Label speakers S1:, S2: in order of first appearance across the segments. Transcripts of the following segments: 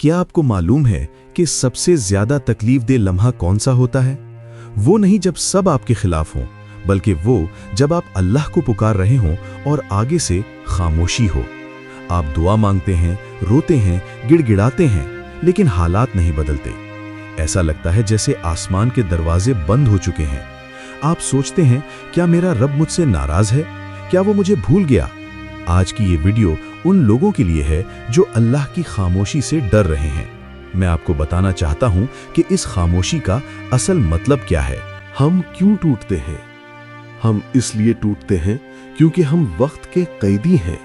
S1: क्या आपको मालूम है कि सबसे ज्यादा तकलीफ दे लम्हा कौन सा होता है? वो नहीं जब सब आपके खिलाफ हों, बल्कि वो जब आप अल्लाह को पुकार रहे हों और आगे से खामोशी हो। आप दुआ मांगते हैं, रोते हैं, गिड़गिड़ाते हैं, लेकिन हालात नहीं बदलते। ऐसा लगता है जैसे आसमान के दरवाजे बंद हो चुके हैं। आप सोचते हैं, क्या मेरा रब मुझसे नाराज है? क्या वो मुझे भूल गया? आज की ये वीडियो उन लोगों के लिए है जो अल्लाह की खामोशी से डर रहे हैं। मैं आपको बताना चाहता हूं कि इस खामोशी का असल मतलब क्या है।
S2: हम क्यों टूटते हैं? हम इसलिए टूटते हैं क्योंकि हम वक्त के कैदी हैं।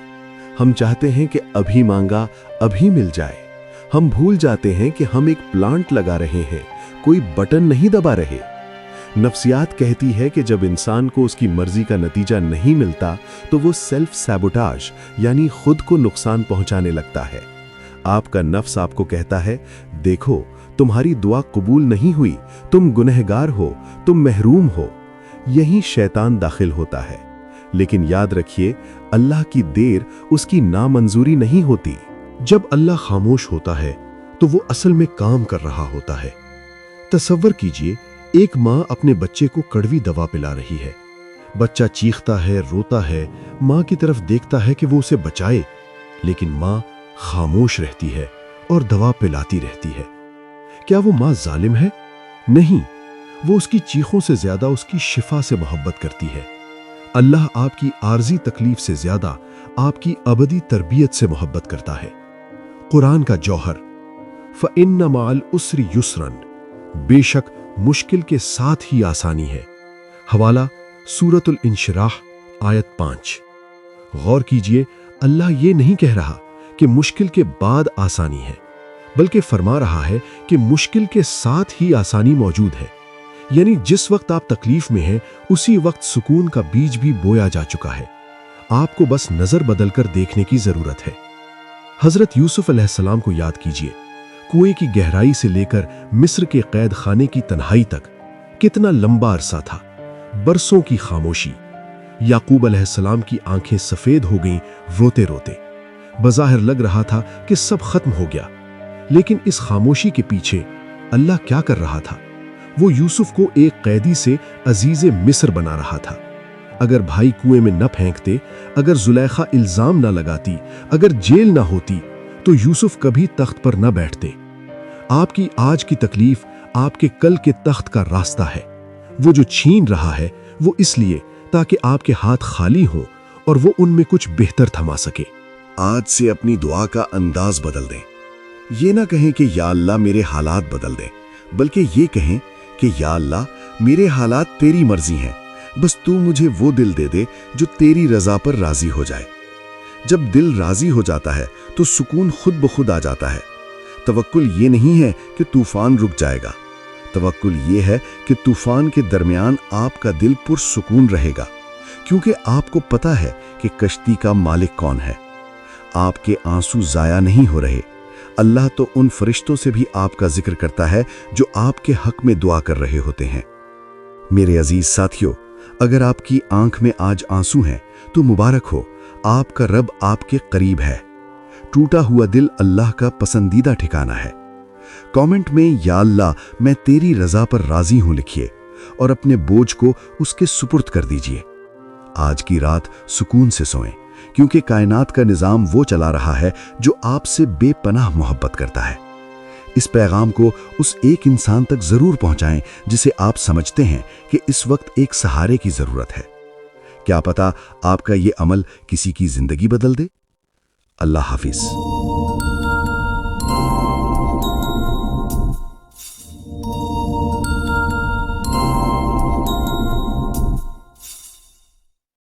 S2: हम चाहते हैं कि अभी मांगा अभी मिल जाए। हम भूल जाते हैं कि हम एक प्लांट लगा रहे हैं, कोई बटन नहीं दबा रहे। नफ्सियात कहती है कि जब इंसान को उसकी मर्जी का नतीजा नहीं मिलता तो वो सेल्फ सैबोटाज यानी खुद को नुकसान पहुंचाने लगता है। आपका नफ्स आपको कहता है, देखो तुम्हारी दुआ कबूल नहीं हुई, तुम गुनहगार हो, तुम महरूम हो। यही शैतान दाखिल होता है। लेकिन याद रखिए, अल्लाह की देर उसकी नामंजूरी नहीं होती। जब अल्लाह खामोश होता है तो वो असल में काम कर रहा होता है। तसव्वुर कीजिए, एक माँ अपने बच्चे को कड़वी दवा पिला रही है। बच्चा चीखता है, रोता है, माँ की तरफ देखता है कि वो उसे बचाए, लेकिन माँ खामोश रहती है और दवा पिलाती रहती है। क्या वो माँ जालिम है? नहीं, वो उसकी चीखों से ज्यादा उसकी शिफा से मोहब्बत करती है। अल्लाह आपकी आर्जी तकलीफ से ज्यादा आपकी अबदी तरबियत से मोहब्बत करता है। कुरान का जौहर, फ़इन्न मअल उसरि युस्रन, बेशक मुश्किल के साथ ही आसानी है। हवाला सूरतुल इंशिराह आयत 5। गौर कीजिए, अल्लाह ये नहीं कह रहा कि मुश्किल के बाद आसानी है, बल्कि फरमा रहा है कि मुश्किल के साथ ही आसानी मौजूद है। यानी जिस वक्त आप तकलीफ में हैं, उसी वक्त सुकून का बीज भी बोया जा चुका है। आपको बस नजर बदलकर देखने की जरूरत है। हजरत यूसुफ अलैहिस्सलाम को याद कीजिए। कुएं की गहराई से लेकर मिस्र के कैद खाने की तन्हाई तक कितना लंबा अरसा था। बरसों की खामोशी। याकूब अलैहिस्सलाम की आंखें सफेद हो गईं रोते रोते। बज़ाहिर लग रहा था कि सब खत्म हो गया, लेकिन इस खामोशी के पीछे अल्लाह क्या कर रहा था? वो यूसुफ को एक कैदी से अजीज़े मिस्र बना रहा था। अगर भाई कुएं में न फेंकते, अगर जुलेखा इल्जाम न लगाती, अगर जेल न होती, तो यूसुफ कभी तख्त पर न बैठते। आपकी आज की तकलीफ आपके कल के तख्त का रास्ता है। वो जो छीन रहा है वो इसलिए ताकि आपके हाथ खाली हो और वो उनमें कुछ बेहतर थमा सके।
S3: आज से अपनी दुआ का अंदाज बदल दें। ये ना कहें कि या अल्लाह मेरे हालात बदल दे, बल्कि ये कहें कि या अल्लाह मेरे हालात तेरी मर्जी हैं, बस तू मुझे वो दिल दे दे जो तेरी रजा पर राजी हो जाए। जब दिल राजी हो जाता है तो सुकून खुद ब खुद आ जाता है। तवक्कुल ये नहीं है कि तूफान रुक जाएगा, तवक्कुल ये है कि तूफान के दरमियान आपका दिल पुरसुकून रहेगा, क्योंकि आपको पता है कि कश्ती का मालिक कौन है। आपके आंसू जाया नहीं हो रहे। अल्लाह तो उन फरिश्तों से भी आपका जिक्र करता है जो आपके हक में दुआ कर रहे होते हैं। मेरे अजीज साथियों, अगर आपकी आंख में आज आंसू हैं तो मुबारक हो, आपका रब आपके करीब है। टूटा हुआ दिल अल्लाह का पसंदीदा ठिकाना है। कमेंट में या अल्लाह मैं तेरी रजा पर राजी हूं लिखिए और अपने बोझ को उसके सुपुर्द कर दीजिए। आज की रात सुकून से सोएं, क्योंकि कायनात का निजाम वो चला रहा है जो आपसे बेपनाह मोहब्बत करता है। इस पैगाम को उस एक इंसान तक जरूर पहुंचाएं जिसे आप समझते हैं कि इस वक्त एक सहारे की जरूरत है। क्या पता आपका ये अमल किसी की जिंदगी बदल दे। अल्लाह हाफिज।